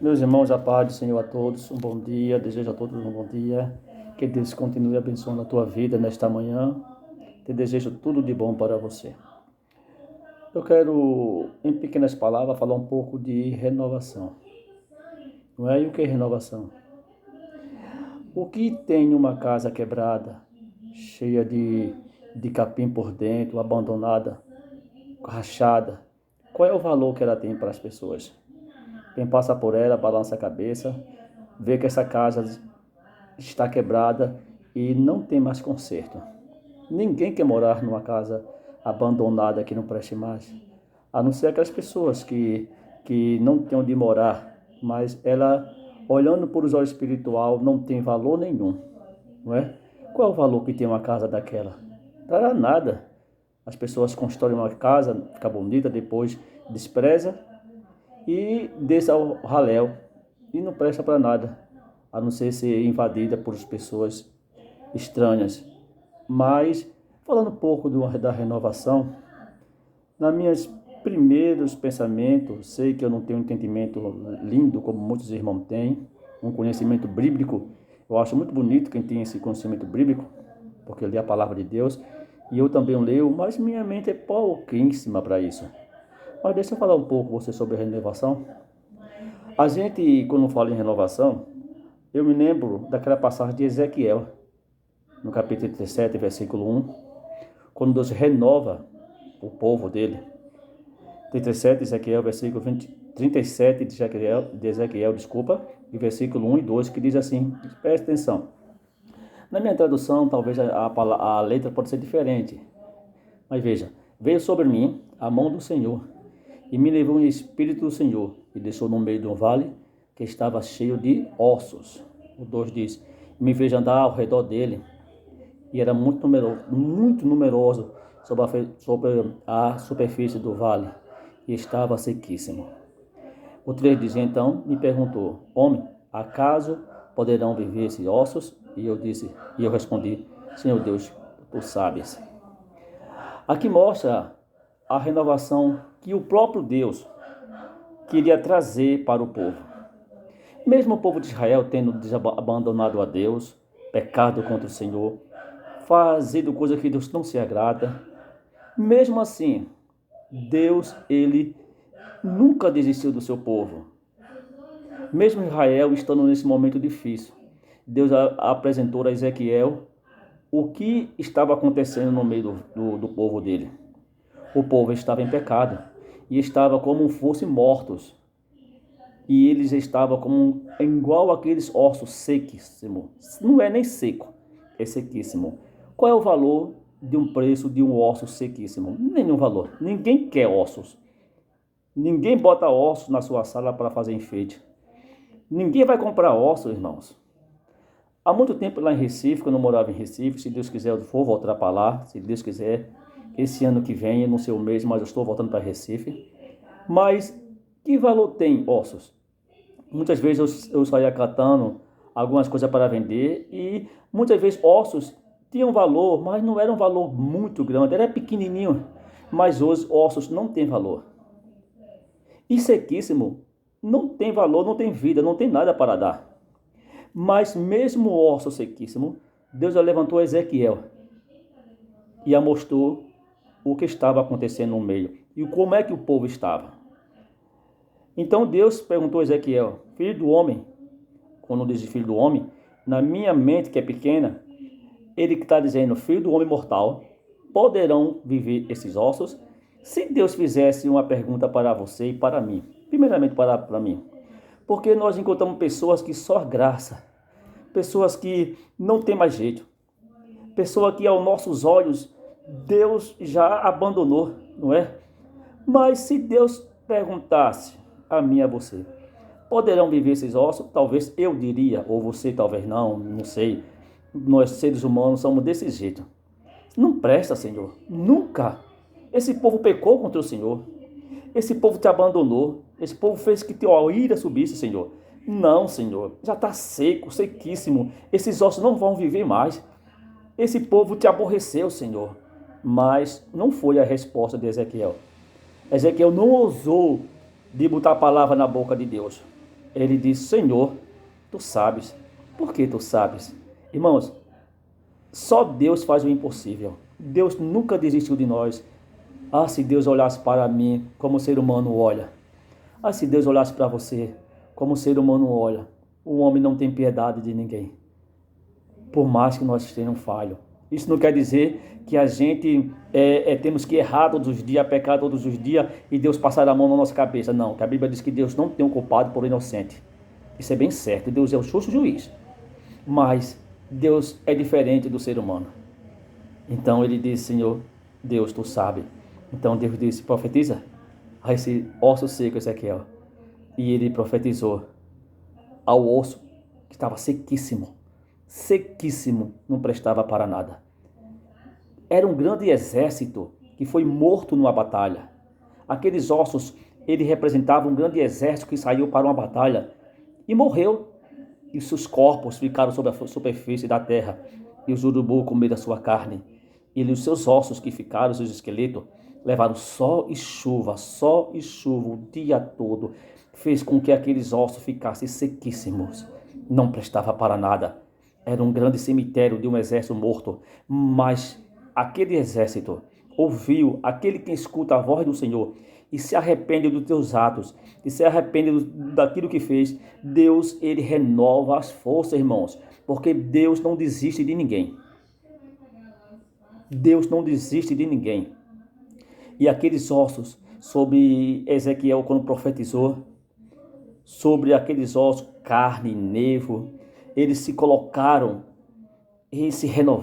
Meus irmãos, a paz do Senhor a todos, um bom dia, desejo a todos um bom dia, que Deus continue abençoando a tua vida nesta manhã, te desejo tudo de bom para você. Eu quero, em pequenas palavras, falar um pouco de renovação, não é? E o que é renovação? O que tem uma casa quebrada, cheia de capim por dentro, abandonada, rachada, qual é o valor que ela tem para as pessoas? Quem passa por ela balança a cabeça, vê que essa casa está quebrada e não tem mais conserto. Ninguém quer morar numa casa abandonada que não preste mais, a não ser aquelas pessoas que não têm onde morar, mas ela, olhando por os olhos espiritual, não tem valor nenhum, não é? Qual é o valor que tem uma casa daquela? Para nada. As pessoas constroem uma casa, fica bonita, depois despreza e deixa ao raléu e não presta para nada, a não ser ser invadida por pessoas estranhas. Mas, falando um pouco da renovação, nos meus primeiros pensamentos, sei que eu não tenho um entendimento lindo como muitos irmãos têm, um conhecimento bíblico. Eu acho muito bonito quem tem esse conhecimento bíblico, porque eu li a palavra de Deus e eu também leio, mas minha mente é pouquíssima para isso. Mas deixa eu falar um pouco você sobre a renovação. A gente, quando fala em renovação, eu me lembro daquela passagem de Ezequiel, no capítulo 37, versículo 1, quando Deus renova o povo dele. 37, Ezequiel, versículo 37 de Ezequiel, desculpa, e versículo 1 e 2, que diz assim, preste atenção. Na minha tradução, talvez a letra pode ser diferente, mas veja, veio sobre mim a mão do Senhor, e me levou em espírito do Senhor, e deixou no meio de um vale que estava cheio de ossos. O 2 diz, me fez andar ao redor dele, e era muito numeroso sobre a superfície do vale, e estava sequíssimo. O 3 diz, então me perguntou, homem, acaso poderão viver esses ossos? E eu respondi, Senhor Deus, tu sabes. Aqui mostra a renovação que o próprio Deus queria trazer para o povo. Mesmo o povo de Israel tendo abandonado a Deus, pecado contra o Senhor, fazendo coisa que Deus não se agrada, mesmo assim, Deus, ele nunca desistiu do seu povo. Mesmo Israel estando nesse momento difícil, Deus apresentou a Ezequiel o que estava acontecendo no meio do povo dele. O povo estava em pecado e estava como fossem mortos. E eles estavam como igual aqueles ossos sequíssimos. Não é nem seco, é sequíssimo. Qual é o valor de um preço de um osso sequíssimo? Nenhum valor. Ninguém quer ossos. Ninguém bota ossos na sua sala para fazer enfeite. Ninguém vai comprar ossos, irmãos. Há muito tempo lá em Recife, quando eu morava em Recife, se Deus quiser eu vou voltar para lá, se Deus quiser, esse ano que vem, não sei o mês, mas eu estou voltando para Recife. Mas que valor tem ossos? Muitas vezes eu saía catando algumas coisas para vender e muitas vezes ossos tinham valor, mas não era um valor muito grande, era pequenininho. Mas hoje ossos não têm valor. E sequíssimo não tem valor, não tem vida, não tem nada para dar. Mas mesmo o osso sequíssimo, Deus já levantou Ezequiel e a mostrou o que estava acontecendo no meio e como é que o povo estava. Então Deus perguntou a Ezequiel, filho do homem, quando diz filho do homem, na minha mente que é pequena, ele que está dizendo, filho do homem mortal, poderão viver esses ossos? Se Deus fizesse uma pergunta para você e para mim, primeiramente para mim, porque nós encontramos pessoas que só graça, pessoas que não tem mais jeito, pessoa que aos nossos olhos Deus já abandonou, não é? Mas se Deus perguntasse a mim e a você, poderão viver esses ossos? Talvez eu diria, ou você talvez não sei. Nós seres humanos somos desse jeito. Não presta, Senhor, nunca. Esse povo pecou contra o Senhor. Esse povo te abandonou. Esse povo fez que tua ira subisse, Senhor. Não, Senhor, já está seco, sequíssimo. Esses ossos não vão viver mais. Esse povo te aborreceu, Senhor. Mas não foi a resposta de Ezequiel. Ezequiel não ousou de botar a palavra na boca de Deus. Ele disse: Senhor, tu sabes. Por que tu sabes? Irmãos, só Deus faz o impossível. Deus nunca desistiu de nós. Ah, se Deus olhasse para mim como o ser humano olha. Ah, se Deus olhasse para você como o ser humano olha. O homem não tem piedade de ninguém, por mais que nós tenhamos falho. Isso não quer dizer que a gente temos que errar todos os dias, pecar todos os dias e Deus passar a mão na nossa cabeça. Não, que a Bíblia diz que Deus não tem um culpado por inocente. Isso é bem certo, Deus é o justo juiz. Mas Deus é diferente do ser humano. Então ele disse: Senhor, Deus, tu sabe. Então Deus disse: profetiza a esse osso seco, Ezequiel. E ele profetizou ao osso que estava sequíssimo. Sequíssimo, não prestava para nada. Era um grande exército que foi morto numa batalha. Aqueles ossos, ele representava um grande exército que saiu para uma batalha e morreu. E seus corpos ficaram sobre a superfície da terra, e os urubus comeram a sua carne. E os seus ossos que ficaram, seus esqueletos, levaram sol e chuva o dia todo. Fez com que aqueles ossos ficassem sequíssimos. Não prestava para nada. Era um grande cemitério de um exército morto. Mas aquele exército ouviu, aquele que escuta a voz do Senhor e se arrepende dos teus atos, e se arrepende daquilo que fez, Deus, ele renova as forças, irmãos, porque Deus não desiste de ninguém. Deus não desiste de ninguém. E aqueles ossos, sobre Ezequiel, quando profetizou, sobre aqueles ossos, carne, nervo, eles se colocaram e se renovaram.